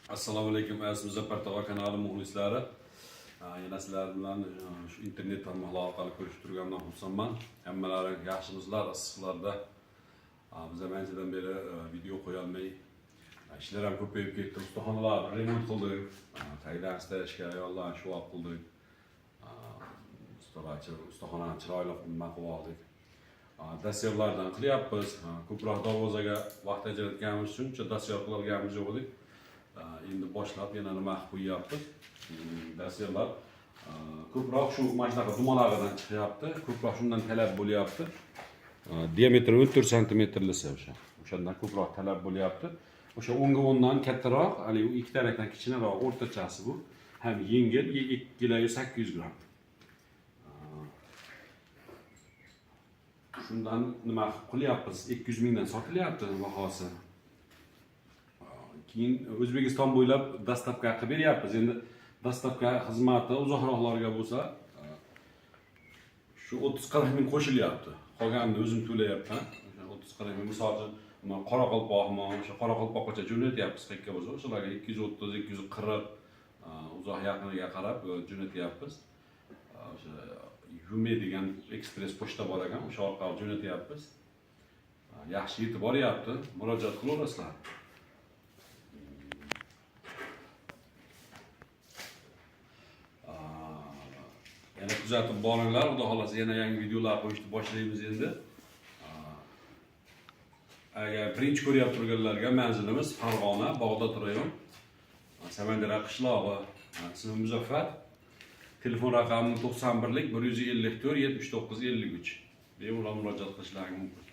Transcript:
Assalomu alaykum aziz Muzaffar tog'a kanali muxlislari. Yana sizlar bilan shu internet tarmoqlari orqali ko'rishib turganimdan xursandman. Hammalaring yaxshimisizlar, issiqlarda. Biz anchadan beri video qo'ya olmay ishlar ham ko'payib ketdi. Ustaxonalarni remont qildik. Taylandda ishga ayollarni shu vaqt qildik. Ustaxonani chiroyli qilib oldik. Dastyerlardan qilyapmiz. Ko'proq darvozaga vaqt ajratganimiz uchun dasyor qilganimiz yo'q edi. Endi boshlab yana nima qilib qo'yyapmiz. Dastyerlar ko'proq shu mashinaqa dumalaridan chiqyapti. Ko'proq shundan talab bo'lyapti. Diametri 14 santimetrlisi o'shandan ko'proq talab bo'lyapti. O'sha 10 ga 10 dan kattaroq, hali u ikki tarakdan kichikroq o'rtachasi bu. Ham yengil 2 kg 800 gram. Shundan nima qilib qilyapmiz? 200 mingdan sotilyapti bahosi. Keyin O'zbekiston bo'ylab dastavka qilib beryapmiz. Endi dastavka xizmati uzoqroqlarga bo'lsa, shu 30-40 ming qo'shilyapti. Qolganini o'zim to'layapman. O'sha 30-40 ming misol uchun Qoraqalpoqmi, o'sha Qoraqalpoqgacha jo'natyapmiz qayerga bo'lsa, o'shalarga 230-240 uzoq yaqiniga qarab jo'natyapmiz. O'sha Yume degan ekspress pochta bor ekan, o'sha orqali jo'natyapmiz. Yaxshi yetib boryapti. Murojaat qilaverasizlar. Yana kuzatib boringlar, xudo xolasa yana yangi videolar qo'yishni boshlaymiz endi. Agar birinchi ko'ryapti turganlarga manzilimiz Farg'ona, Bag'dod rayon, Samandira qishlog'i, ismim Muzaffar. Telefon raqamim 91 154 79 53. Bemalol murojaat qilishlaring mumkin.